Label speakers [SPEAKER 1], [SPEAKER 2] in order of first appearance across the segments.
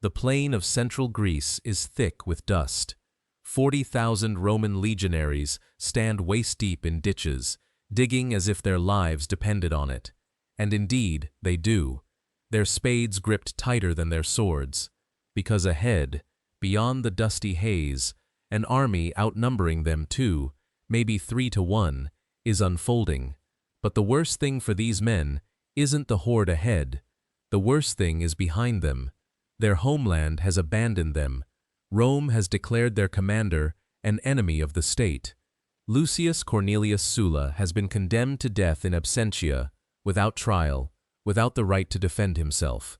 [SPEAKER 1] The plain of central Greece is thick with dust. 40,000 Roman legionaries stand waist-deep in ditches, digging as if their lives depended on it. And indeed, they do, their spades gripped tighter than their swords, because ahead, beyond the dusty haze, an army outnumbering them 2, maybe 3 to 1, is unfolding. But the worst thing for these men isn't the horde ahead. The worst thing is behind them. Their homeland has abandoned them. Rome has declared their commander an enemy of the state. Lucius Cornelius Sulla has been condemned to death in absentia, without trial, without the right to defend himself.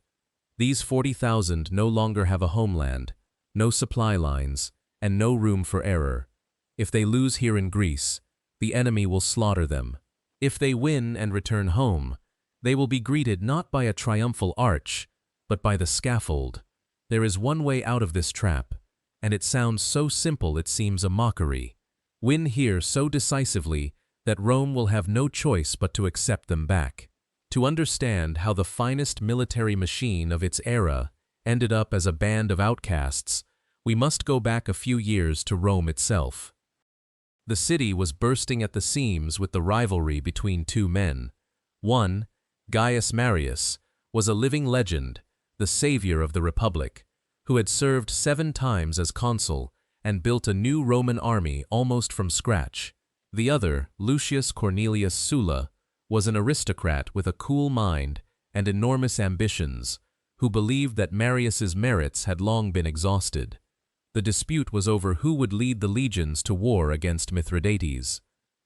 [SPEAKER 1] These 40,000 no longer have a homeland, no supply lines, and no room for error. If they lose here in Greece, the enemy will slaughter them. If they win and return home, they will be greeted not by a triumphal arch, but by the scaffold. There is one way out of this trap, and it sounds so simple it seems a mockery. Win here so decisively that Rome will have no choice but to accept them back. To understand how the finest military machine of its era ended up as a band of outcasts, we must go back a few years to Rome itself. The city was bursting at the seams with the rivalry between 2 men. One, Gaius Marius, was a living legend, the savior of the Republic, who had served 7 times as consul and built a new Roman army almost from scratch. The other, Lucius Cornelius Sulla, was an aristocrat with a cool mind and enormous ambitions, who believed that Marius's merits had long been exhausted. The dispute was over who would lead the legions to war against Mithridates.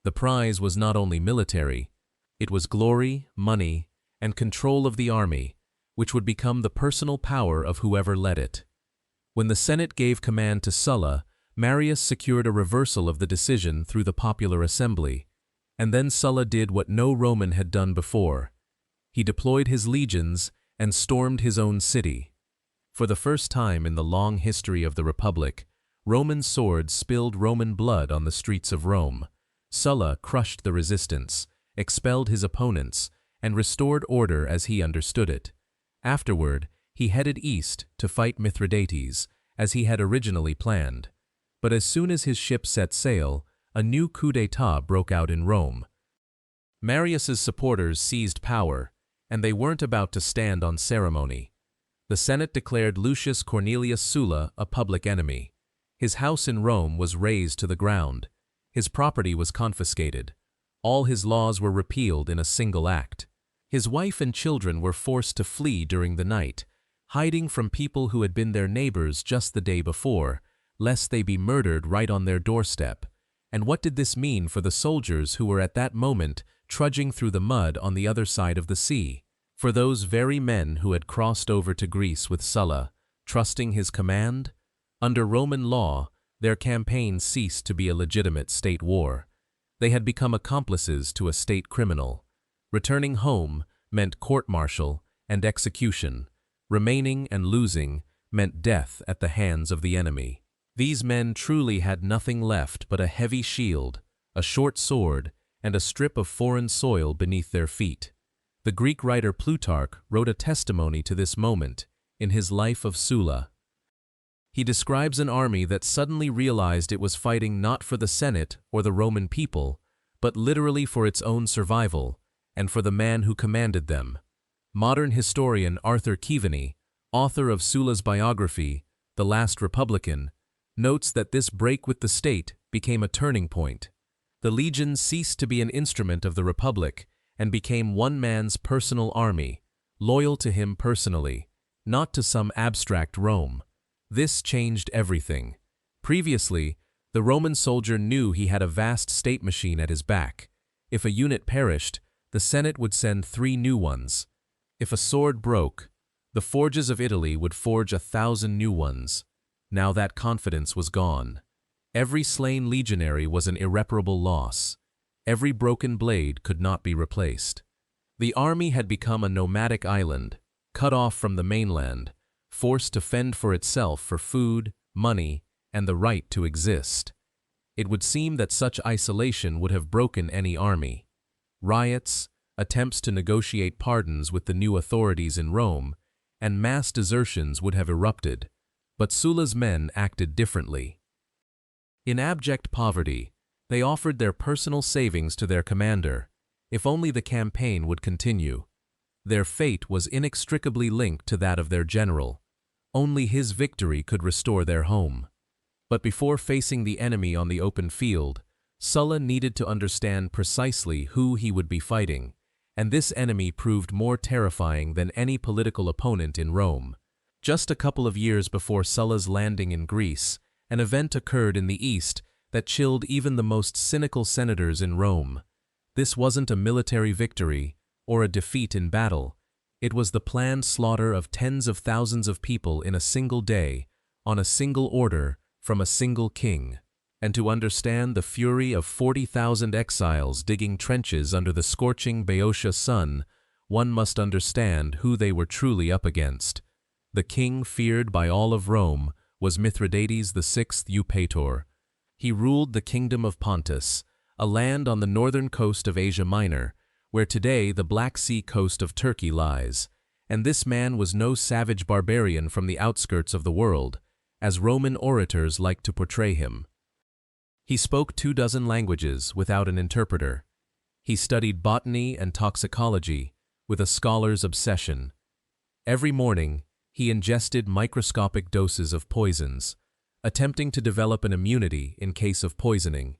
[SPEAKER 1] The prize was not only military, it was glory, money, and control of the army, which would become the personal power of whoever led it. When the Senate gave command to Sulla, Marius secured a reversal of the decision through the popular assembly, and then Sulla did what no Roman had done before. He deployed his legions and stormed his own city. For the first time in the long history of the Republic, Roman swords spilled Roman blood on the streets of Rome. Sulla crushed the resistance, expelled his opponents, and restored order as he understood it. Afterward, he headed east to fight Mithridates, as he had originally planned. But as soon as his ship set sail, a new coup d'état broke out in Rome. Marius's supporters seized power, and they weren't about to stand on ceremony. The Senate declared Lucius Cornelius Sulla a public enemy. His house in Rome was razed to the ground. His property was confiscated. All his laws were repealed in a single act. His wife and children were forced to flee during the night, hiding from people who had been their neighbors just the day before, lest they be murdered right on their doorstep. And what did this mean for the soldiers who were at that moment trudging through the mud on the other side of the sea? For those very men who had crossed over to Greece with Sulla, trusting his command? Under Roman law, their campaign ceased to be a legitimate state war. They had become accomplices to a state criminal. Returning home meant court-martial and execution. Remaining and losing meant death at the hands of the enemy. These men truly had nothing left but a heavy shield, a short sword, and a strip of foreign soil beneath their feet. The Greek writer Plutarch wrote a testimony to this moment in his Life of Sulla. He describes an army that suddenly realized it was fighting not for the Senate or the Roman people, but literally for its own survival and for the man who commanded them. Modern historian Arthur Keaveney, author of Sulla's biography, The Last Republican, notes that this break with the state became a turning point. The legions ceased to be an instrument of the Republic and became one man's personal army, loyal to him personally, not to some abstract Rome. This changed everything. Previously, the Roman soldier knew he had a vast state machine at his back. If a unit perished, the Senate would send 3 new ones. If a sword broke, the forges of Italy would forge 1,000 new ones. Now that confidence was gone. Every slain legionary was an irreparable loss. Every broken blade could not be replaced. The army had become a nomadic island, cut off from the mainland, forced to fend for itself for food, money, and the right to exist. It would seem that such isolation would have broken any army. Riots, attempts to negotiate pardons with the new authorities in Rome, and mass desertions would have erupted. But Sulla's men acted differently. In abject poverty, they offered their personal savings to their commander, if only the campaign would continue. Their fate was inextricably linked to that of their general. Only his victory could restore their home. But before facing the enemy on the open field, Sulla needed to understand precisely who he would be fighting, and this enemy proved more terrifying than any political opponent in Rome. Just a couple of years before Sulla's landing in Greece, an event occurred in the east that chilled even the most cynical senators in Rome. This wasn't a military victory or a defeat in battle. It was the planned slaughter of tens of thousands of people in a single day, on a single order, from a single king. And to understand the fury of 40,000 exiles digging trenches under the scorching Boeotia sun, one must understand who they were truly up against. The king feared by all of Rome was Mithridates VI Eupator. He ruled the kingdom of Pontus, a land on the northern coast of Asia Minor, where today the Black Sea coast of Turkey lies. And this man was no savage barbarian from the outskirts of the world, as Roman orators liked to portray him. He spoke 24 languages without an interpreter. He studied botany and toxicology with a scholar's obsession. Every morning, he ingested microscopic doses of poisons, attempting to develop an immunity in case of poisoning.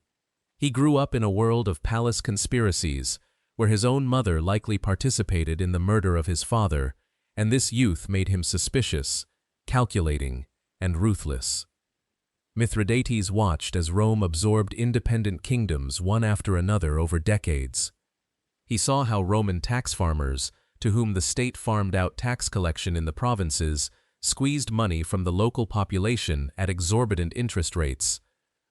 [SPEAKER 1] He grew up in a world of palace conspiracies, where his own mother likely participated in the murder of his father, and this youth made him suspicious, calculating, and ruthless. Mithridates watched as Rome absorbed independent kingdoms one after another over decades. He saw how Roman tax farmers, to whom the state farmed out tax collection in the provinces, squeezed money from the local population at exorbitant interest rates.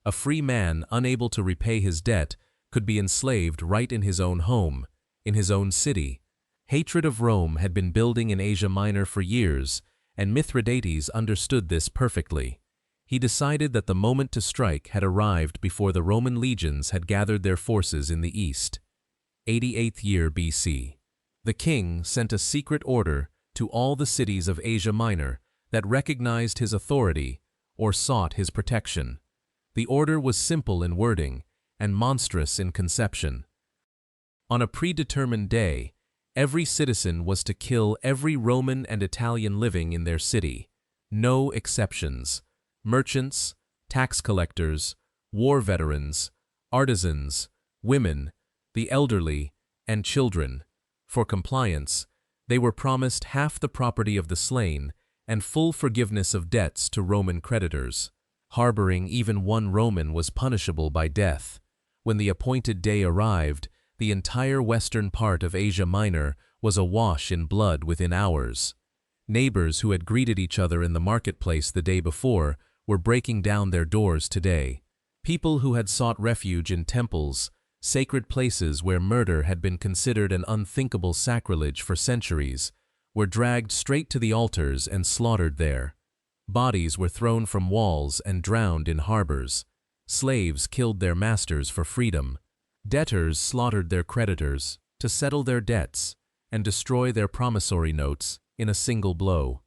[SPEAKER 1] A free man unable to repay his debt could be enslaved right in his own home, in his own city. Hatred of Rome had been building in Asia Minor for years, and Mithridates understood this perfectly. He decided that the moment to strike had arrived before the Roman legions had gathered their forces in the east. 88th year BC. The king sent a secret order to all the cities of Asia Minor that recognized his authority or sought his protection. The order was simple in wording and monstrous in conception. On a predetermined day, every citizen was to kill every Roman and Italian living in their city. No exceptions. Merchants, tax collectors, war veterans, artisans, women, the elderly, and children. For compliance, they were promised half the property of the slain and full forgiveness of debts to Roman creditors. Harboring even one Roman was punishable by death. When the appointed day arrived, the entire western part of Asia Minor was awash in blood within hours. Neighbors who had greeted each other in the marketplace the day before were breaking down their doors today. People who had sought refuge in temples, sacred places where murder had been considered an unthinkable sacrilege for centuries, were dragged straight to the altars and slaughtered there. Bodies were thrown from walls and drowned in harbors. Slaves killed their masters for freedom. Debtors slaughtered their creditors to settle their debts and destroy their promissory notes in a single blow.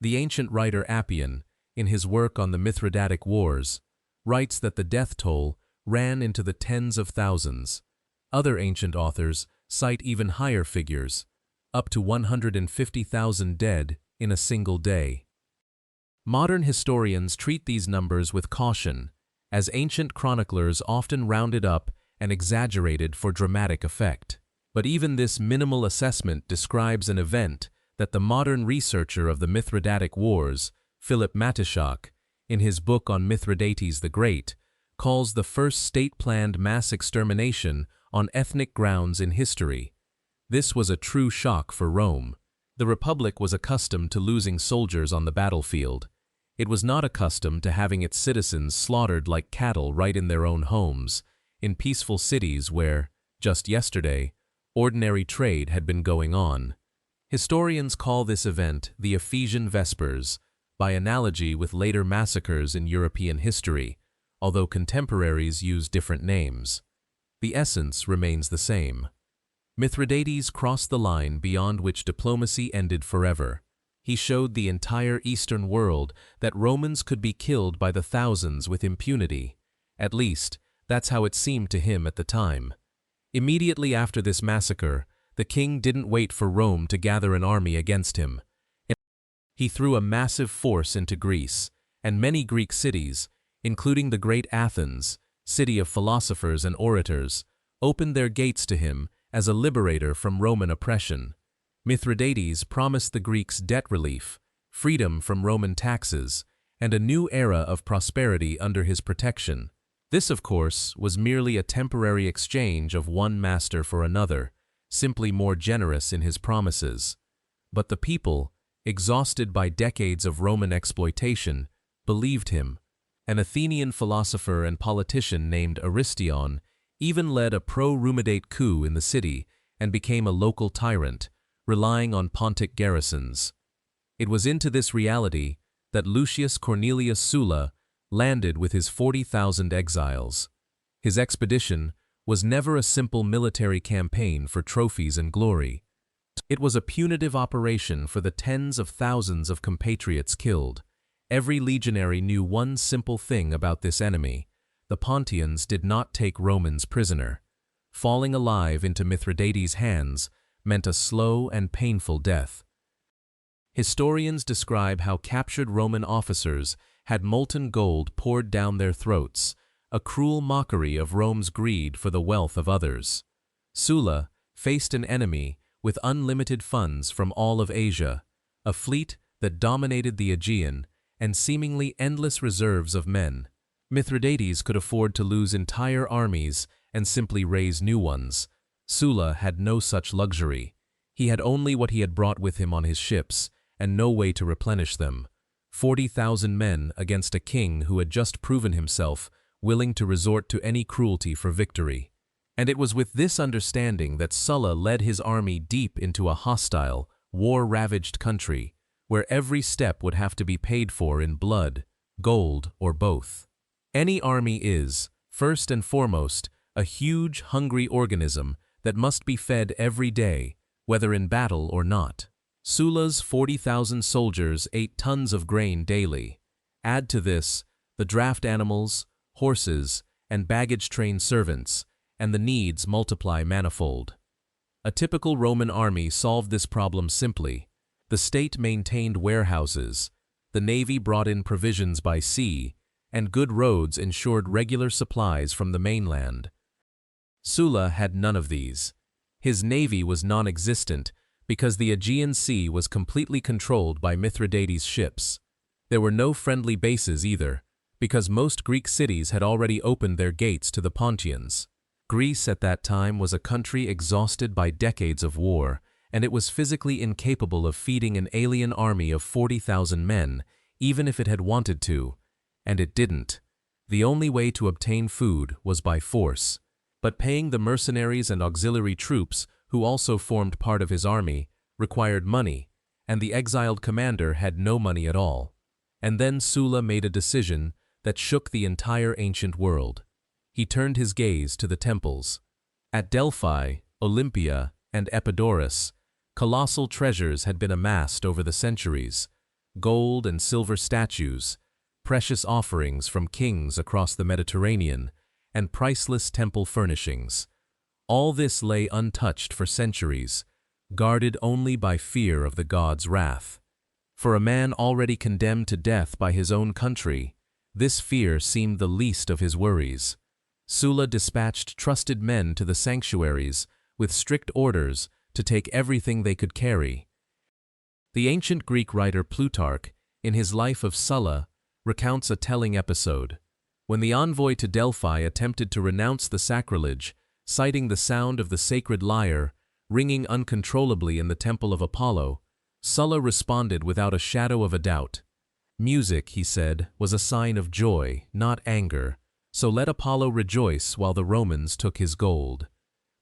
[SPEAKER 1] The ancient writer Appian, in his work on the Mithridatic Wars, writes that the death toll ran into the tens of thousands. Other ancient authors cite even higher figures, up to 150,000 dead in a single day. Modern historians treat these numbers with caution, as ancient chroniclers often rounded up and exaggerated for dramatic effect. But even this minimal assessment describes an event that the modern researcher of the Mithridatic Wars, Philip Matichak, in his book on Mithridates the Great, calls the first state-planned mass extermination on ethnic grounds in history. This was a true shock for Rome. The Republic was accustomed to losing soldiers on the battlefield. It was not accustomed to having its citizens slaughtered like cattle right in their own homes, in peaceful cities where, just yesterday, ordinary trade had been going on. Historians call this event the Ephesian Vespers, by analogy with later massacres in European history, although contemporaries use different names. The essence remains the same. Mithridates crossed the line beyond which diplomacy ended forever. He showed the entire Eastern world that Romans could be killed by the thousands with impunity. At least, that's how it seemed to him at the time. Immediately after this massacre, the king didn't wait for Rome to gather an army against him. He threw a massive force into Greece, and many Greek cities, including the great Athens, city of philosophers and orators, opened their gates to him as a liberator from Roman oppression. Mithridates promised the Greeks debt relief, freedom from Roman taxes, and a new era of prosperity under his protection. This, of course, was merely a temporary exchange of one master for another, simply more generous in his promises. But the people, exhausted by decades of Roman exploitation, believed him. An Athenian philosopher and politician named Aristion even led a pro-Rumidate coup in the city and became a local tyrant, relying on Pontic garrisons. It was into this reality that Lucius Cornelius Sulla landed with his 40,000 exiles. His expedition was never a simple military campaign for trophies and glory. It was a punitive operation for the tens of thousands of compatriots killed. Every legionary knew one simple thing about this enemy: the Pontians did not take Romans prisoner. Falling alive into Mithridates' hands meant a slow and painful death. Historians describe how captured Roman officers had molten gold poured down their throats, a cruel mockery of Rome's greed for the wealth of others. Sulla faced an enemy with unlimited funds from all of Asia, a fleet that dominated the Aegean, and seemingly endless reserves of men. Mithridates could afford to lose entire armies and simply raise new ones. Sulla had no such luxury. He had only what he had brought with him on his ships, and no way to replenish them. 40,000 men against a king who had just proven himself willing to resort to any cruelty for victory. And it was with this understanding that Sulla led his army deep into a hostile, war-ravaged country, where every step would have to be paid for in blood, gold, or both. Any army is, first and foremost, a huge, hungry organism that must be fed every day, whether in battle or not. Sulla's 40,000 soldiers ate tons of grain daily. Add to this the draft animals, horses, and baggage-train servants, and the needs multiply manifold. A typical Roman army solved this problem simply. The state maintained warehouses, the navy brought in provisions by sea, and good roads ensured regular supplies from the mainland. Sulla had none of these. His navy was non-existent because the Aegean Sea was completely controlled by Mithridates' ships. There were no friendly bases either, because most Greek cities had already opened their gates to the Pontians. Greece at that time was a country exhausted by decades of war, and it was physically incapable of feeding an alien army of 40,000 men, even if it had wanted to, and it didn't. The only way to obtain food was by force. But paying the mercenaries and auxiliary troops, who also formed part of his army, required money, and the exiled commander had no money at all. And then Sulla made a decision that shook the entire ancient world. He turned his gaze to the temples. At Delphi, Olympia, and Epidaurus, colossal treasures had been amassed over the centuries: gold and silver statues, precious offerings from kings across the Mediterranean, and priceless temple furnishings. All this lay untouched for centuries, guarded only by fear of the gods' wrath. For a man already condemned to death by his own country, this fear seemed the least of his worries. Sulla dispatched trusted men to the sanctuaries with strict orders to take everything they could carry. The ancient Greek writer Plutarch, in his Life of Sulla, recounts a telling episode. When the envoy to Delphi attempted to renounce the sacrilege, citing the sound of the sacred lyre ringing uncontrollably in the temple of Apollo, Sulla responded without a shadow of a doubt. Music, he said, was a sign of joy, not anger, so let Apollo rejoice while the Romans took his gold.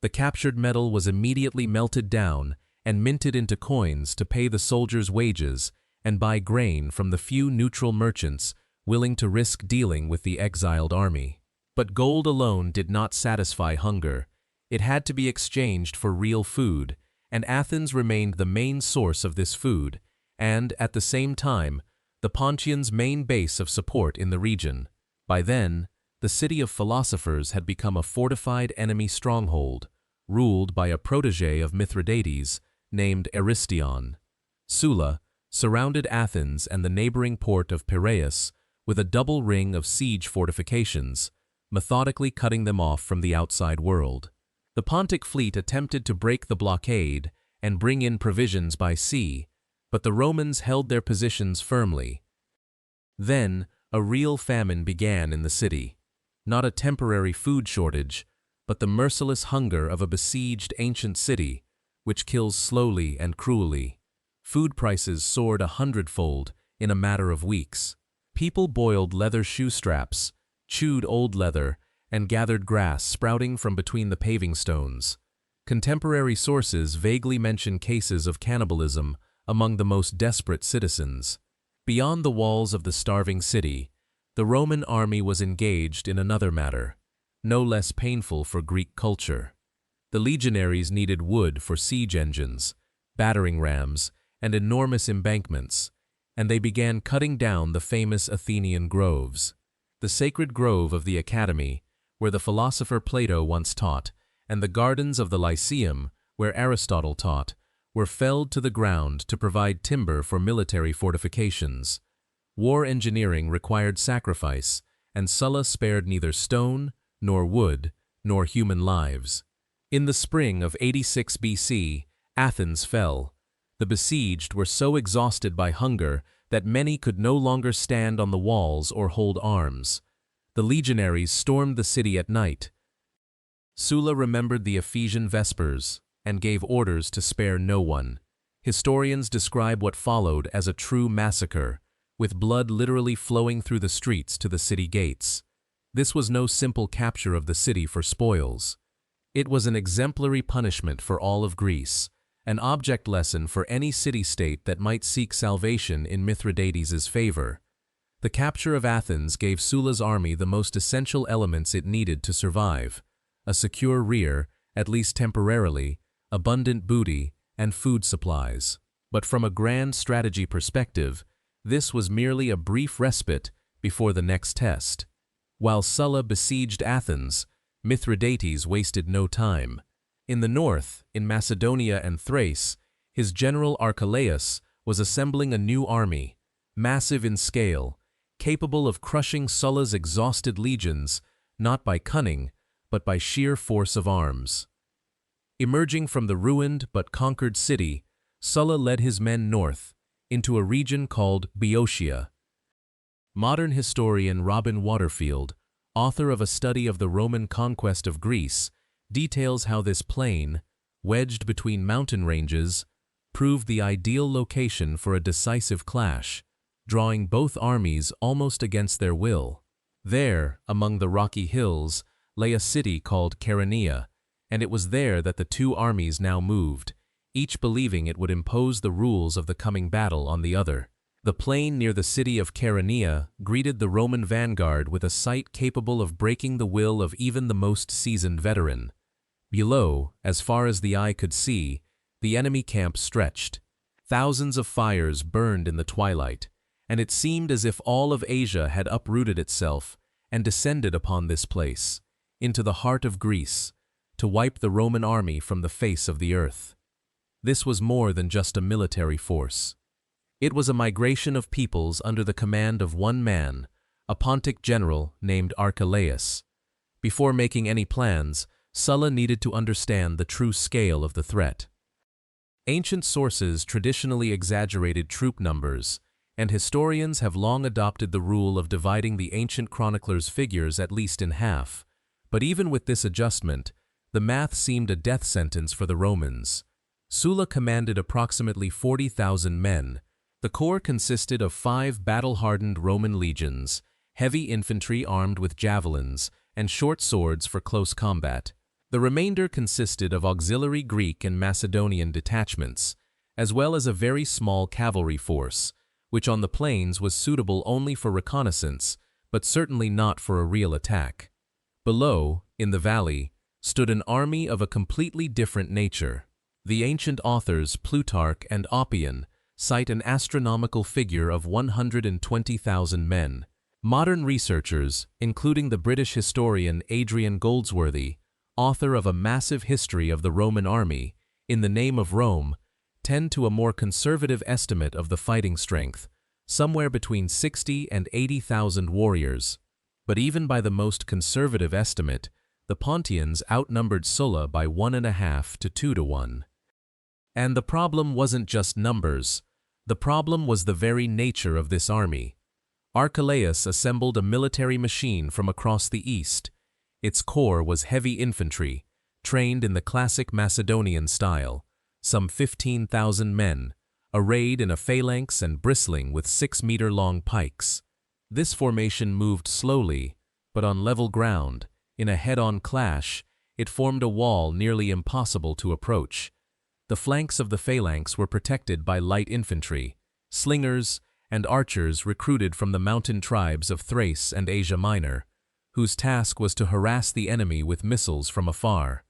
[SPEAKER 1] The captured metal was immediately melted down and minted into coins to pay the soldiers' wages and buy grain from the few neutral merchants willing to risk dealing with the exiled army. But gold alone did not satisfy hunger. It had to be exchanged for real food, and Athens remained the main source of this food, and, at the same time, the Pontians' main base of support in the region. By then, the city of philosophers had become a fortified enemy stronghold, ruled by a protege of Mithridates named Aristion. Sulla surrounded Athens and the neighboring port of Piraeus with a double ring of siege fortifications, methodically cutting them off from the outside world. The Pontic fleet attempted to break the blockade and bring in provisions by sea, but the Romans held their positions firmly. Then, a real famine began in the city. Not a temporary food shortage, but the merciless hunger of a besieged ancient city, which kills slowly and cruelly. Food prices soared 100-fold in a matter of weeks. People boiled leather shoe straps, chewed old leather, and gathered grass sprouting from between the paving stones. Contemporary sources vaguely mention cases of cannibalism among the most desperate citizens. Beyond the walls of the starving city, the Roman army was engaged in another matter, no less painful for Greek culture. The legionaries needed wood for siege engines, battering rams, and enormous embankments, and they began cutting down the famous Athenian groves. The sacred grove of the Academy, where the philosopher Plato once taught, and the gardens of the Lyceum, where Aristotle taught, were felled to the ground to provide timber for military fortifications. War engineering required sacrifice, and Sulla spared neither stone, nor wood, nor human lives. In the spring of 86 BC, Athens fell. The besieged were so exhausted by hunger that many could no longer stand on the walls or hold arms. The legionaries stormed the city at night. Sulla remembered the Ephesian Vespers and gave orders to spare no one. Historians describe what followed as a true massacre, with blood literally flowing through the streets to the city gates. This was no simple capture of the city for spoils. It was an exemplary punishment for all of Greece, an object lesson for any city-state that might seek salvation in Mithridates' favor. The capture of Athens gave Sulla's army the most essential elements it needed to survive: a secure rear, at least temporarily, abundant booty, and food supplies. But from a grand strategy perspective, this was merely a brief respite before the next test. While Sulla besieged Athens, Mithridates wasted no time. In the north, in Macedonia and Thrace, his general Archelaus was assembling a new army, massive in scale, capable of crushing Sulla's exhausted legions, not by cunning, but by sheer force of arms. Emerging from the ruined but conquered city, Sulla led his men north, into a region called Boeotia. Modern historian Robin Waterfield, author of a study of the Roman conquest of Greece, details how this plain, wedged between mountain ranges, proved the ideal location for a decisive clash, drawing both armies almost against their will. There, among the rocky hills, lay a city called Chaeronea, and it was there that the two armies now moved, each believing it would impose the rules of the coming battle on the other. The plain near the city of Chaeronea greeted the Roman vanguard with a sight capable of breaking the will of even the most seasoned veteran. Below, as far as the eye could see, the enemy camp stretched. Thousands of fires burned in the twilight, and it seemed as if all of Asia had uprooted itself and descended upon this place, into the heart of Greece, to wipe the Roman army from the face of the earth. This was more than just a military force. It was a migration of peoples under the command of one man, a Pontic general named Archelaus. Before making any plans, Sulla needed to understand the true scale of the threat. Ancient sources traditionally exaggerated troop numbers, and historians have long adopted the rule of dividing the ancient chroniclers' figures at least in half. But even with this adjustment, the math seemed a death sentence for the Romans. Sulla commanded approximately 40,000 men. The corps consisted of 5 battle-hardened Roman legions, heavy infantry armed with javelins, and short swords for close combat. The remainder consisted of auxiliary Greek and Macedonian detachments, as well as a very small cavalry force, which on the plains was suitable only for reconnaissance, but certainly not for a real attack. Below, in the valley, stood an army of a completely different nature. The ancient authors Plutarch and Oppian cite an astronomical figure of 120,000 men. Modern researchers, including the British historian Adrian Goldsworthy, author of a massive history of the Roman army, In the Name of Rome, tend to a more conservative estimate of the fighting strength, somewhere between 60 and 80,000 warriors. But even by the most conservative estimate, the Pontians outnumbered Sulla by 1.5 to 2 to 1. And the problem wasn't just numbers. The problem was the very nature of this army. Archelaus assembled a military machine from across the east. Its core was heavy infantry, trained in the classic Macedonian style, some 15,000 men, arrayed in a phalanx and bristling with 6-meter-long pikes. This formation moved slowly, but on level ground. In a head-on clash, it formed a wall nearly impossible to approach. The flanks of the phalanx were protected by light infantry, slingers, and archers recruited from the mountain tribes of Thrace and Asia Minor, whose task was to harass the enemy with missiles from afar.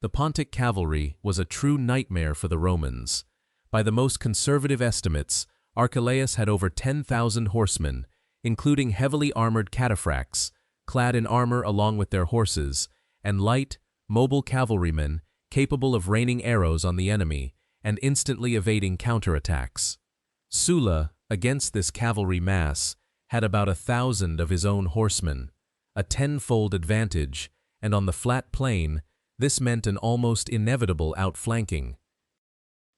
[SPEAKER 1] The Pontic cavalry was a true nightmare for the Romans. By the most conservative estimates, Archelaus had over 10,000 horsemen, including heavily armored cataphracts, clad in armor along with their horses, and light, mobile cavalrymen capable of raining arrows on the enemy and instantly evading counterattacks. Sulla, against this cavalry mass, had about 1,000 of his own horsemen, a 10-fold advantage, and on the flat plain, this meant an almost inevitable outflanking.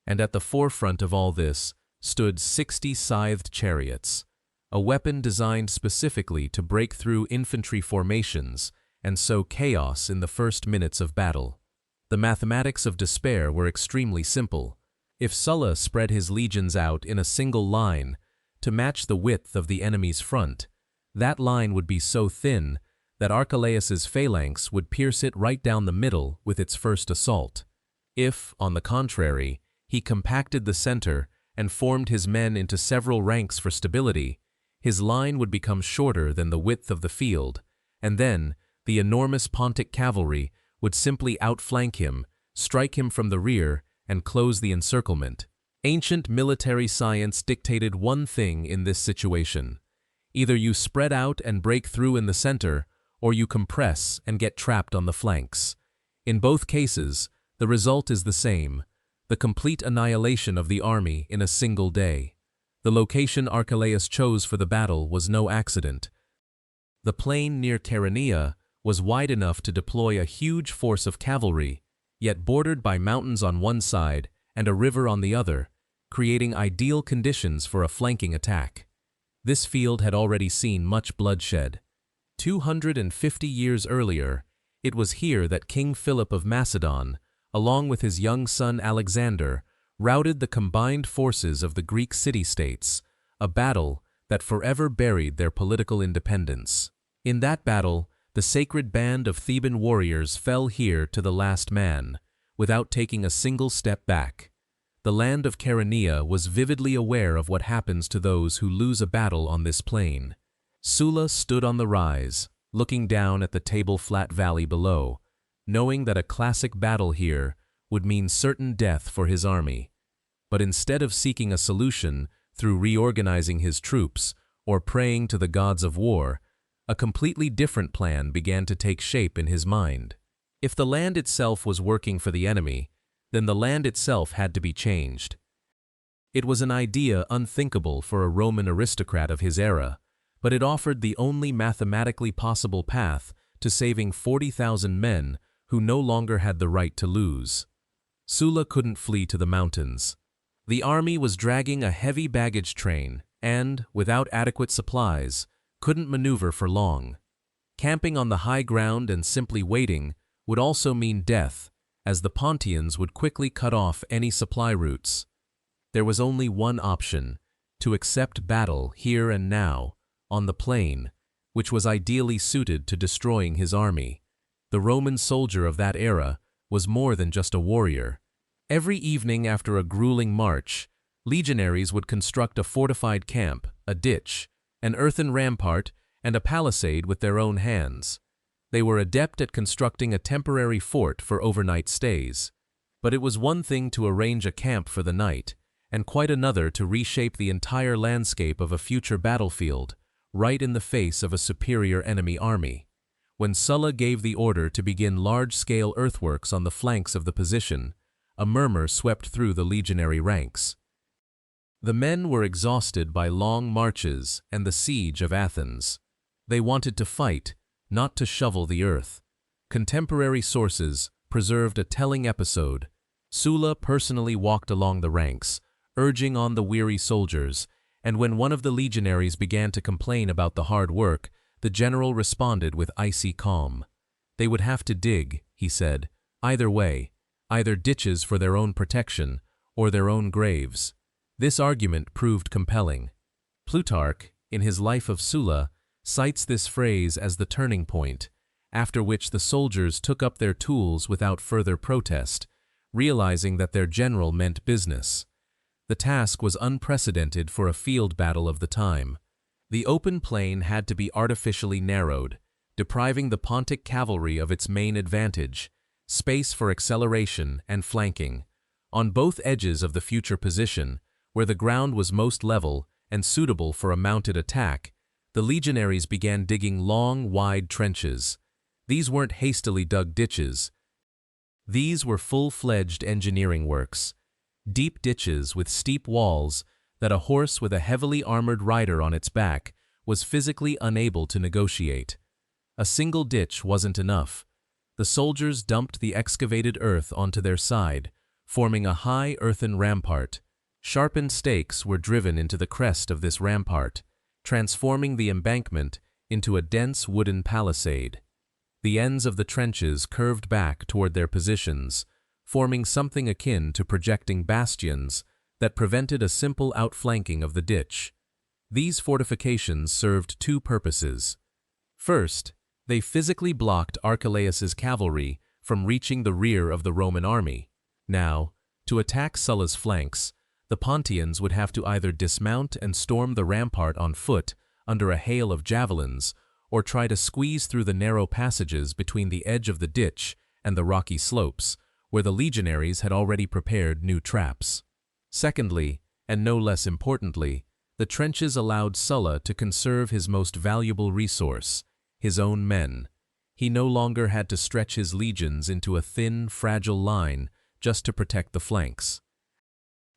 [SPEAKER 1] And at the forefront of all this stood 60 scythed chariots, a weapon designed specifically to break through infantry formations and sow chaos in the first minutes of battle. The mathematics of despair were extremely simple. If Sulla spread his legions out in a single line to match the width of the enemy's front, that line would be so thin that Archelaus's phalanx would pierce it right down the middle with its first assault. If, on the contrary, he compacted the center and formed his men into several ranks for stability, his line would become shorter than the width of the field, and then the enormous Pontic cavalry would simply outflank him, strike him from the rear, and close the encirclement. Ancient military science dictated one thing in this situation. Either you spread out and break through in the center, or you compress and get trapped on the flanks. In both cases, the result is the same: the complete annihilation of the army in a single day. The location Archelaus chose for the battle was no accident. The plain near Chaeronea was wide enough to deploy a huge force of cavalry, yet bordered by mountains on one side and a river on the other, creating ideal conditions for a flanking attack. This field had already seen much bloodshed. 250 years earlier, it was here that King Philip of Macedon, along with his young son Alexander, routed the combined forces of the Greek city-states, a battle that forever buried their political independence. In that battle, the sacred band of Theban warriors fell here to the last man, without taking a single step back. The land of Chaeronea was vividly aware of what happens to those who lose a battle on this plain. Sulla stood on the rise, looking down at the table-flat valley below, knowing that a classic battle here would mean certain death for his army. But instead of seeking a solution through reorganizing his troops or praying to the gods of war, a completely different plan began to take shape in his mind. If the land itself was working for the enemy, then the land itself had to be changed. It was an idea unthinkable for a Roman aristocrat of his era, but it offered the only mathematically possible path to saving 40,000 men who no longer had the right to lose. Sulla couldn't flee to the mountains. The army was dragging a heavy baggage train and, without adequate supplies, couldn't maneuver for long. Camping on the high ground and simply waiting would also mean death, as the Pontians would quickly cut off any supply routes. There was only one option: to accept battle here and now, on the plain, which was ideally suited to destroying his army. The Roman soldier of that era was more than just a warrior. Every evening after a grueling march, legionaries would construct a fortified camp, a ditch, an earthen rampart, and a palisade with their own hands. They were adept at constructing a temporary fort for overnight stays. But it was one thing to arrange a camp for the night, and quite another to reshape the entire landscape of a future battlefield, right in the face of a superior enemy army. When Sulla gave the order to begin large-scale earthworks on the flanks of the position, a murmur swept through the legionary ranks. The men were exhausted by long marches and the siege of Athens. They wanted to fight, not to shovel the earth. Contemporary sources preserved a telling episode. Sulla personally walked along the ranks, urging on the weary soldiers, and when one of the legionaries began to complain about the hard work, the general responded with icy calm. They would have to dig, he said, either way, either ditches for their own protection or their own graves. This argument proved compelling. Plutarch, in his Life of Sulla, cites this phrase as the turning point, after which the soldiers took up their tools without further protest, realizing that their general meant business. The task was unprecedented for a field battle of the time. The open plain had to be artificially narrowed, depriving the Pontic cavalry of its main advantage, space for acceleration and flanking. On both edges of the future position, where the ground was most level and suitable for a mounted attack, the legionaries began digging long, wide trenches. These weren't hastily dug ditches. These were full-fledged engineering works. Deep ditches with steep walls that a horse with a heavily armored rider on its back was physically unable to negotiate. A single ditch wasn't enough. The soldiers dumped the excavated earth onto their side, forming a high earthen rampart. Sharpened stakes were driven into the crest of this rampart, transforming the embankment into a dense wooden palisade. The ends of the trenches curved back toward their positions, forming something akin to projecting bastions that prevented a simple outflanking of the ditch. These fortifications served two purposes. First, they physically blocked Archelaus's cavalry from reaching the rear of the Roman army. Now, to attack Sulla's flanks, the Pontians would have to either dismount and storm the rampart on foot under a hail of javelins, or try to squeeze through the narrow passages between the edge of the ditch and the rocky slopes, where the legionaries had already prepared new traps. Secondly, and no less importantly, the trenches allowed Sulla to conserve his most valuable resource, his own men. He no longer had to stretch his legions into a thin, fragile line just to protect the flanks.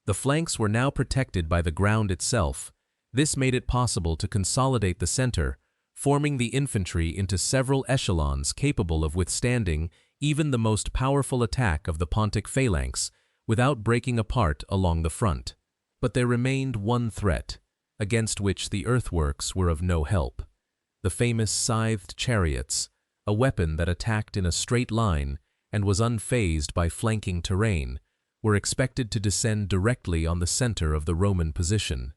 [SPEAKER 1] The flanks were now protected by the ground itself. This made it possible to consolidate the center, forming the infantry into several echelons capable of withstanding even the most powerful attack of the Pontic phalanx without breaking apart along the front. But there remained one threat, against which the earthworks were of no help. The famous scythed chariots, a weapon that attacked in a straight line and was unfazed by flanking terrain, were expected to descend directly on the center of the Roman position.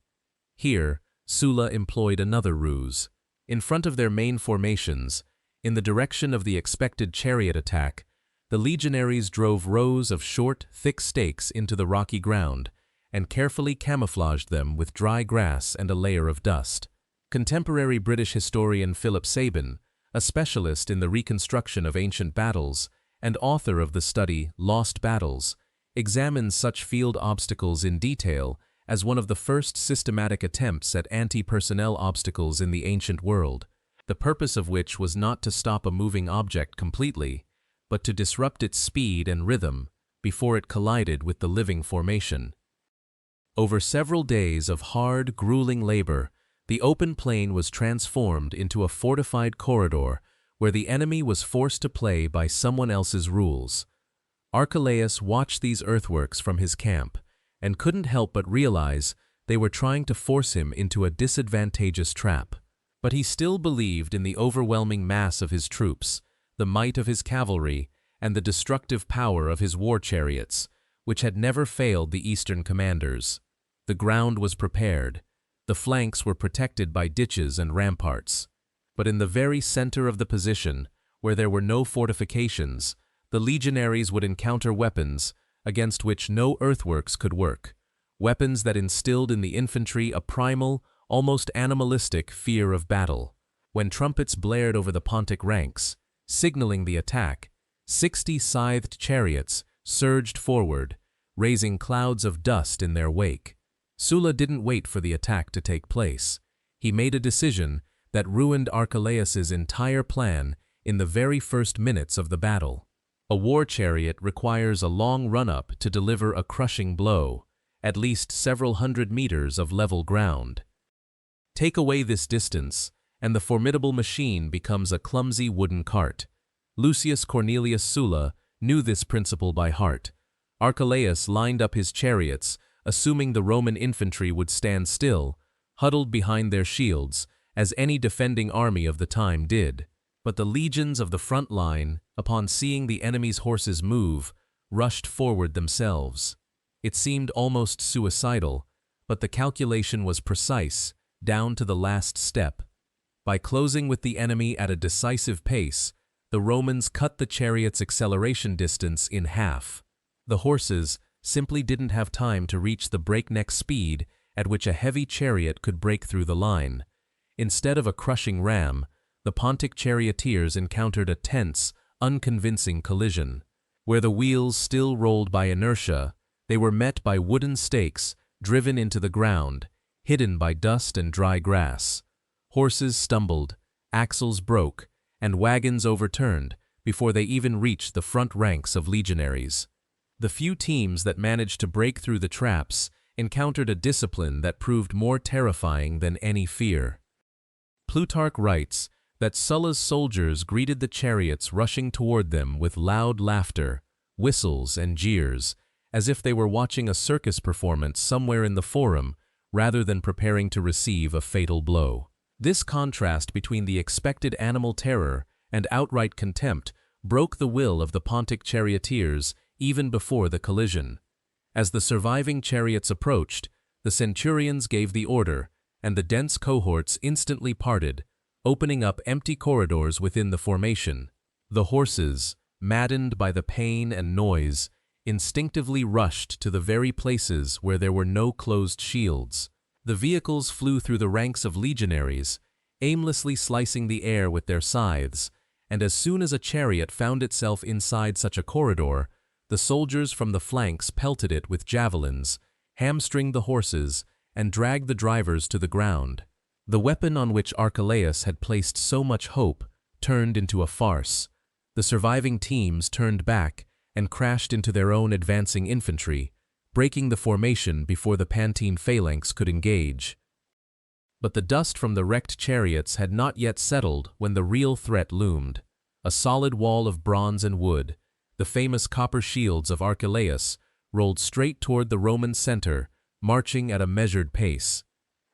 [SPEAKER 1] Here, Sulla employed another ruse. In front of their main formations, in the direction of the expected chariot attack, the legionaries drove rows of short, thick stakes into the rocky ground and carefully camouflaged them with dry grass and a layer of dust. Contemporary British historian Philip Sabin, a specialist in the reconstruction of ancient battles and author of the study Lost Battles, examines such field obstacles in detail as one of the first systematic attempts at anti-personnel obstacles in the ancient world, the purpose of which was not to stop a moving object completely, but to disrupt its speed and rhythm before it collided with the living formation. Over several days of hard, grueling labor, the open plain was transformed into a fortified corridor where the enemy was forced to play by someone else's rules. Archelaus watched these earthworks from his camp and couldn't help but realize they were trying to force him into a disadvantageous trap. But he still believed in the overwhelming mass of his troops, the might of his cavalry, and the destructive power of his war chariots, which had never failed the eastern commanders. The ground was prepared. The flanks were protected by ditches and ramparts. But in the very center of the position, where there were no fortifications, the legionaries would encounter weapons against which no earthworks could work, weapons that instilled in the infantry a primal, almost animalistic fear of battle. When trumpets blared over the Pontic ranks, signaling the attack, 60 scythed chariots surged forward, raising clouds of dust in their wake. Sulla didn't wait for the attack to take place. He made a decision that ruined Archelaus's entire plan in the very first minutes of the battle. A war chariot requires a long run-up to deliver a crushing blow, at least several hundred meters of level ground. Take away this distance, and the formidable machine becomes a clumsy wooden cart. Lucius Cornelius Sulla knew this principle by heart. Archelaus lined up his chariots, assuming the Roman infantry would stand still, huddled behind their shields, as any defending army of the time did. But the legions of the front line, upon seeing the enemy's horses move, rushed forward themselves. It seemed almost suicidal, but the calculation was precise, down to the last step. By closing with the enemy at a decisive pace, the Romans cut the chariot's acceleration distance in half. The horses simply didn't have time to reach the breakneck speed at which a heavy chariot could break through the line. Instead of a crushing ram, the Pontic charioteers encountered a tense, unconvincing collision. Where the wheels still rolled by inertia, they were met by wooden stakes driven into the ground, hidden by dust and dry grass. Horses stumbled, axles broke, and wagons overturned before they even reached the front ranks of legionaries. The few teams that managed to break through the traps encountered a discipline that proved more terrifying than any fear. Plutarch writes that Sulla's soldiers greeted the chariots rushing toward them with loud laughter, whistles, and jeers, as if they were watching a circus performance somewhere in the forum rather than preparing to receive a fatal blow. This contrast between the expected animal terror and outright contempt broke the will of the Pontic charioteers even before the collision. As the surviving chariots approached, the centurions gave the order, and the dense cohorts instantly parted, opening up empty corridors within the formation. The horses, maddened by the pain and noise, instinctively rushed to the very places where there were no closed shields. The vehicles flew through the ranks of legionaries, aimlessly slicing the air with their scythes, and as soon as a chariot found itself inside such a corridor, the soldiers from the flanks pelted it with javelins, hamstringed the horses, and dragged the drivers to the ground. The weapon on which Archelaus had placed so much hope turned into a farce. The surviving teams turned back and crashed into their own advancing infantry, breaking the formation before the Pantine phalanx could engage. But the dust from the wrecked chariots had not yet settled when the real threat loomed. A solid wall of bronze and wood, the famous copper shields of Archelaus, rolled straight toward the Roman center, marching at a measured pace.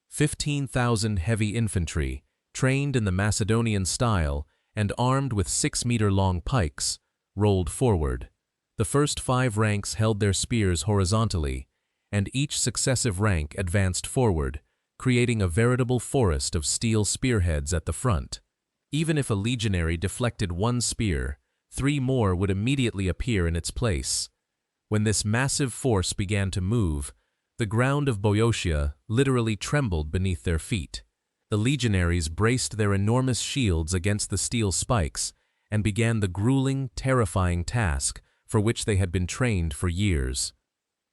[SPEAKER 1] 15,000 heavy infantry, trained in the Macedonian style and armed with 6-meter-long pikes, rolled forward. The first 5 ranks held their spears horizontally, and each successive rank advanced forward, creating a veritable forest of steel spearheads at the front. Even if a legionary deflected one spear, 3 more would immediately appear in its place. When this massive force began to move, the ground of Boeotia literally trembled beneath their feet. The legionaries braced their enormous shields against the steel spikes and began the grueling, terrifying task for which they had been trained for years.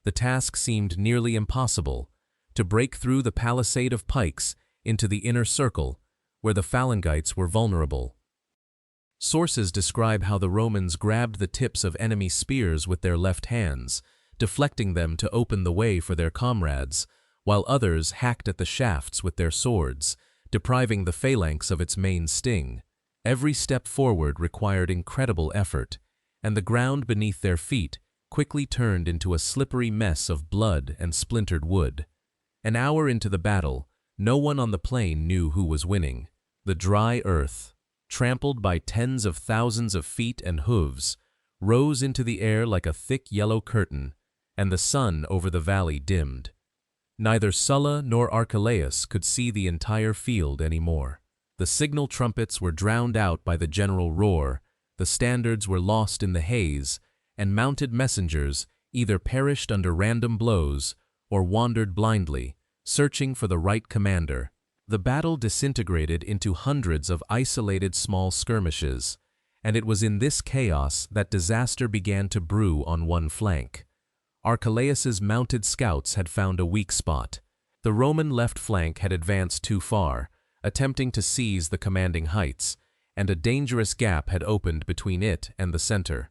[SPEAKER 1] The task seemed nearly impossible: to break through the palisade of pikes into the inner circle, where the phalangites were vulnerable. Sources describe how the Romans grabbed the tips of enemy spears with their left hands, deflecting them to open the way for their comrades, while others hacked at the shafts with their swords, depriving the phalanx of its main sting. Every step forward required incredible effort, and the ground beneath their feet quickly turned into a slippery mess of blood and splintered wood. An hour into the battle, no one on the plain knew who was winning. The dry earth, trampled by tens of thousands of feet and hooves, rose into the air like a thick yellow curtain, and the sun over the valley dimmed. Neither Sulla nor Archelaus could see the entire field anymore. The signal trumpets were drowned out by the general roar, the standards were lost in the haze, and mounted messengers either perished under random blows or wandered blindly, searching for the right commander. The battle disintegrated into hundreds of isolated small skirmishes, and it was in this chaos that disaster began to brew on one flank. Archelaus's mounted scouts had found a weak spot. The Roman left flank had advanced too far, attempting to seize the commanding heights, and a dangerous gap had opened between it and the center.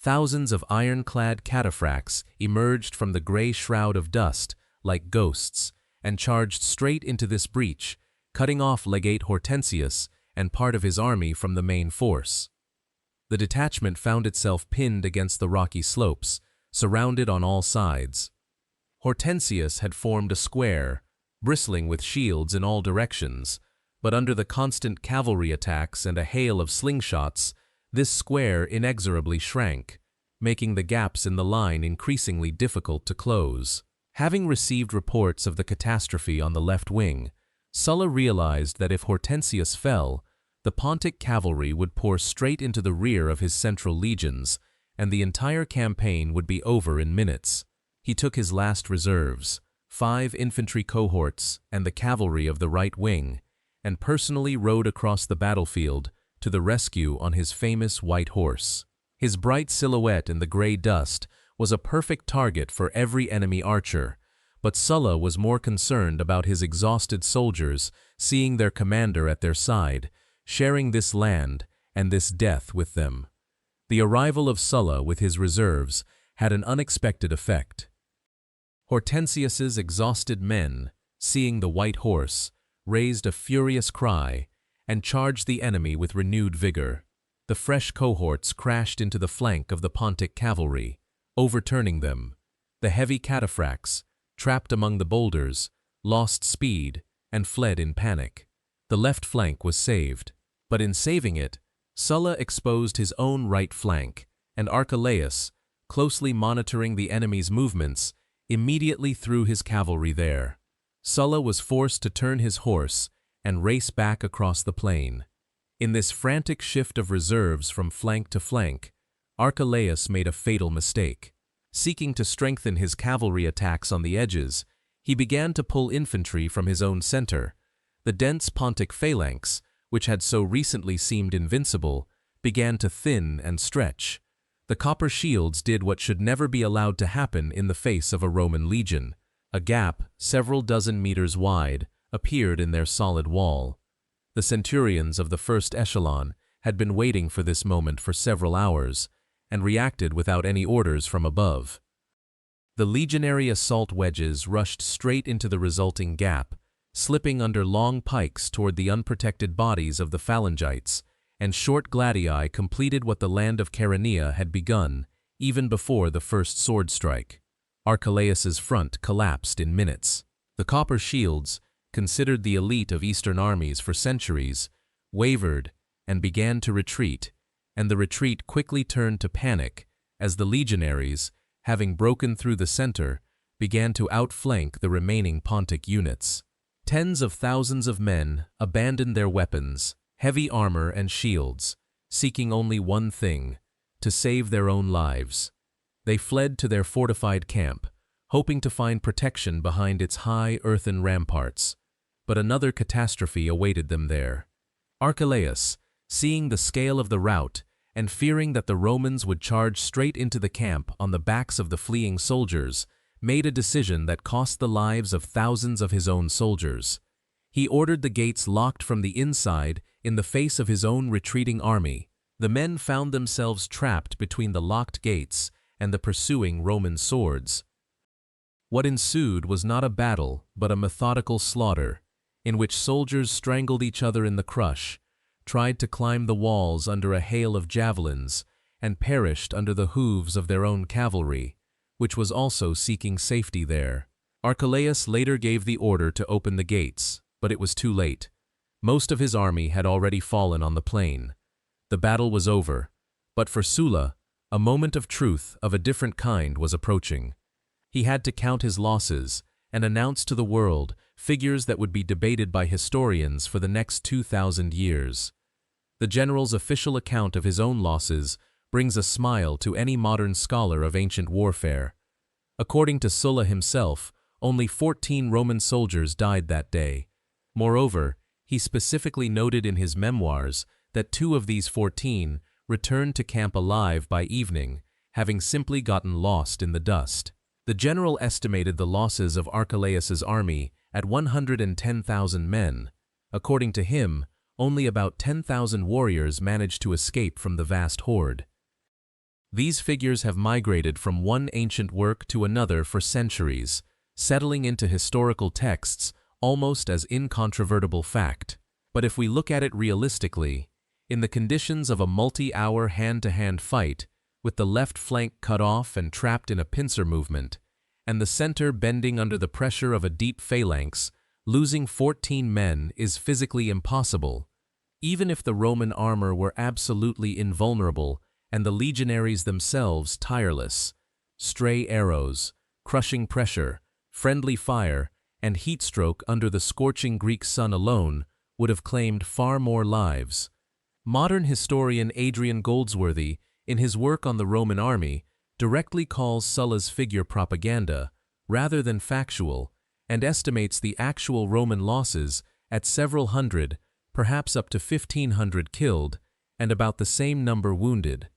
[SPEAKER 1] Thousands of iron-clad cataphracts emerged from the gray shroud of dust like ghosts and charged straight into this breach, cutting off Legate Hortensius and part of his army from the main force. The detachment found itself pinned against the rocky slopes, surrounded on all sides. Hortensius had formed a square, bristling with shields in all directions, but under the constant cavalry attacks and a hail of slingshots, this square inexorably shrank, making the gaps in the line increasingly difficult to close. Having received reports of the catastrophe on the left wing, Sulla realized that if Hortensius fell, the Pontic cavalry would pour straight into the rear of his central legions, and the entire campaign would be over in minutes. He took his last reserves, 5 infantry cohorts and the cavalry of the right wing, and personally rode across the battlefield to the rescue on his famous white horse. His bright silhouette in the gray dust was a perfect target for every enemy archer, but Sulla was more concerned about his exhausted soldiers seeing their commander at their side, sharing this land and this death with them. The arrival of Sulla with his reserves had an unexpected effect. Hortensius's exhausted men, seeing the white horse, raised a furious cry and charged the enemy with renewed vigor. The fresh cohorts crashed into the flank of the Pontic cavalry, overturning them. The heavy cataphracts, trapped among the boulders, lost speed and fled in panic. The left flank was saved, but in saving it, Sulla exposed his own right flank, and Archelaus, closely monitoring the enemy's movements, immediately threw his cavalry there. Sulla was forced to turn his horse and race back across the plain. In this frantic shift of reserves from flank to flank, Archelaus made a fatal mistake. Seeking to strengthen his cavalry attacks on the edges, he began to pull infantry from his own center. The dense Pontic phalanx, which had so recently seemed invincible, began to thin and stretch. The copper shields did what should never be allowed to happen in the face of a Roman legion. A gap, several dozen meters wide, appeared in their solid wall. The centurions of the first echelon had been waiting for this moment for several hours, and reacted without any orders from above. The legionary assault wedges rushed straight into the resulting gap, slipping under long pikes toward the unprotected bodies of the phalangites, and short gladii completed what the land of Chaeronea had begun, even before the first sword strike. Archelaus's front collapsed in minutes. The copper shields, considered the elite of Eastern armies for centuries, wavered and began to retreat, and the retreat quickly turned to panic as the legionaries, having broken through the center, began to outflank the remaining Pontic units. Tens of thousands of men abandoned their weapons, heavy armor and shields, seeking only one thing: to save their own lives. They fled to their fortified camp, hoping to find protection behind its high earthen ramparts. But another catastrophe awaited them there. Archelaus, seeing the scale of the rout and fearing that the Romans would charge straight into the camp on the backs of the fleeing soldiers, made a decision that cost the lives of thousands of his own soldiers. He ordered the gates locked from the inside in the face of his own retreating army. The men found themselves trapped between the locked gates and the pursuing Roman swords. What ensued was not a battle, but a methodical slaughter, in which soldiers strangled each other in the crush, tried to climb the walls under a hail of javelins, and perished under the hooves of their own cavalry, which was also seeking safety there. Archelaus later gave the order to open the gates, but it was too late. Most of his army had already fallen on the plain. The battle was over, but for Sulla, a moment of truth of a different kind was approaching. He had to count his losses and announce to the world figures that would be debated by historians for the next 2,000 years. The general's official account of his own losses brings a smile to any modern scholar of ancient warfare. According to Sulla himself, only 14 Roman soldiers died that day. Moreover, he specifically noted in his memoirs that 2 of these 14 returned to camp alive by evening, having simply gotten lost in the dust. The general estimated the losses of Archelaus's army at 110,000 men. According to him, only about 10,000 warriors managed to escape from the vast horde. These figures have migrated from one ancient work to another for centuries, settling into historical texts almost as incontrovertible fact. But if we look at it realistically, in the conditions of a multi-hour hand-to-hand fight, with the left flank cut off and trapped in a pincer movement, and the center bending under the pressure of a deep phalanx, losing 14 men is physically impossible. Even if the Roman armor were absolutely invulnerable and the legionaries themselves tireless, stray arrows, crushing pressure, friendly fire, and heat stroke under the scorching Greek sun alone would have claimed far more lives. Modern historian Adrian Goldsworthy, in his work on the Roman army, directly calls Sulla's figure propaganda rather than factual, and estimates the actual Roman losses at several hundred, perhaps up to 1,500 killed, and about the same number wounded.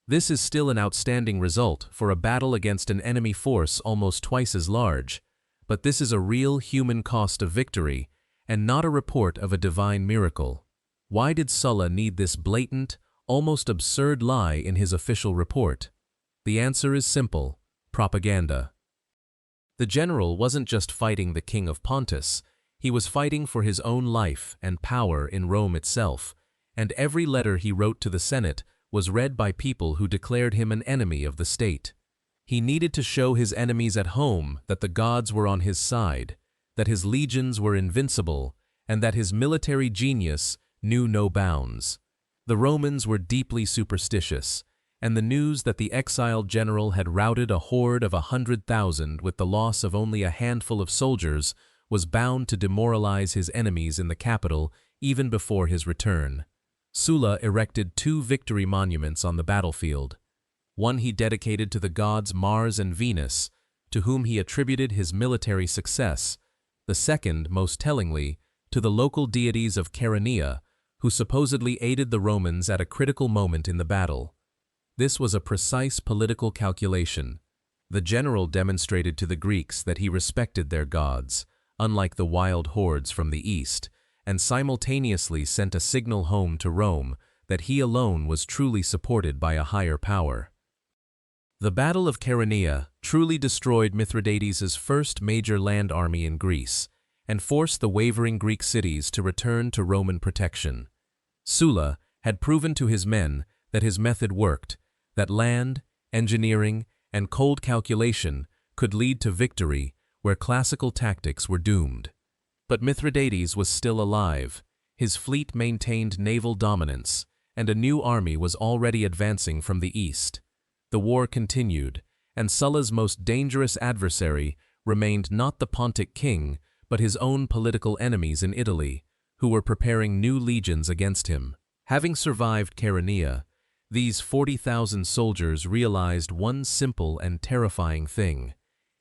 [SPEAKER 1] This is still an outstanding result for a battle against an enemy force almost twice as large, but this is a real human cost of victory, and not a report of a divine miracle. Why did Sulla need this blatant, almost absurd lie in his official report? The answer is simple: propaganda. The general wasn't just fighting the king of Pontus, he was fighting for his own life and power in Rome itself, and every letter he wrote to the Senate was read by people who declared him an enemy of the state. He needed to show his enemies at home that the gods were on his side, that his legions were invincible, and that his military genius knew no bounds. The Romans were deeply superstitious, and the news that the exiled general had routed a horde of 100,000 with the loss of only a handful of soldiers was bound to demoralize his enemies in the capital even before his return. Sulla erected 2 victory monuments on the battlefield. One he dedicated to the gods Mars and Venus, to whom he attributed his military success. The second, most tellingly, to the local deities of Chaeronea, who supposedly aided the Romans at a critical moment in the battle. This was a precise political calculation. The general demonstrated to the Greeks that he respected their gods, unlike the wild hordes from the east, and simultaneously sent a signal home to Rome that he alone was truly supported by a higher power. The Battle of Chaeronea truly destroyed Mithridates' first major land army in Greece, and forced the wavering Greek cities to return to Roman protection. Sulla had proven to his men that his method worked, that land, engineering, and cold calculation could lead to victory where classical tactics were doomed. But Mithridates was still alive, his fleet maintained naval dominance, and a new army was already advancing from the east. The war continued, and Sulla's most dangerous adversary remained not the Pontic king, but his own political enemies in Italy, who were preparing new legions against him. Having survived Chaeronea, these 40,000 soldiers realized one simple and terrifying thing: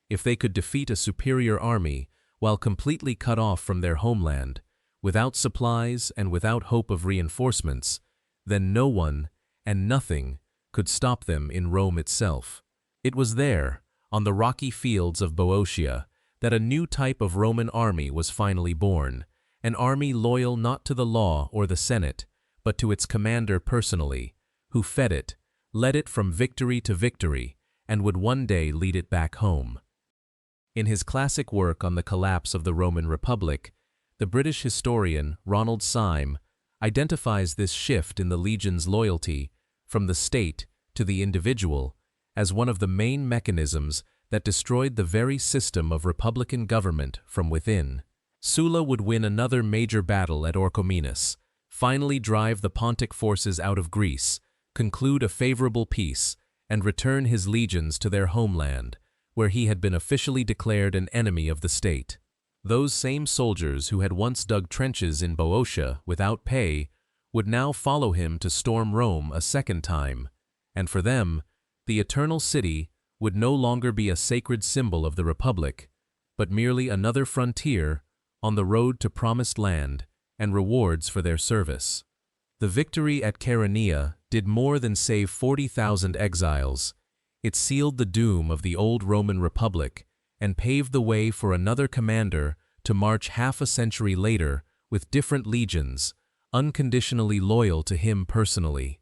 [SPEAKER 1] if they could defeat a superior army while completely cut off from their homeland, without supplies and without hope of reinforcements, then no one and nothing could stop them in Rome itself. It was there, on the rocky fields of Boeotia, that a new type of Roman army was finally born, an army loyal not to the law or the Senate, but to its commander personally, who fed it, led it from victory to victory, and would one day lead it back home. In his classic work on the collapse of the Roman Republic, the British historian Ronald Syme identifies this shift in the legion's loyalty from the state to the individual as one of the main mechanisms that destroyed the very system of republican government from within. Sulla would win another major battle at Orchomenus, finally drive the Pontic forces out of Greece, conclude a favorable peace, and return his legions to their homeland, where he had been officially declared an enemy of the state. Those same soldiers who had once dug trenches in Boeotia without pay would now follow him to storm Rome a second time, and for them, the eternal city would no longer be a sacred symbol of the Republic, but merely another frontier on the road to promised land and rewards for their service. The victory at Chaeronea did more than save 40,000 exiles. It sealed the doom of the old Roman Republic and paved the way for another commander to march half a century later with different legions, unconditionally loyal to him personally.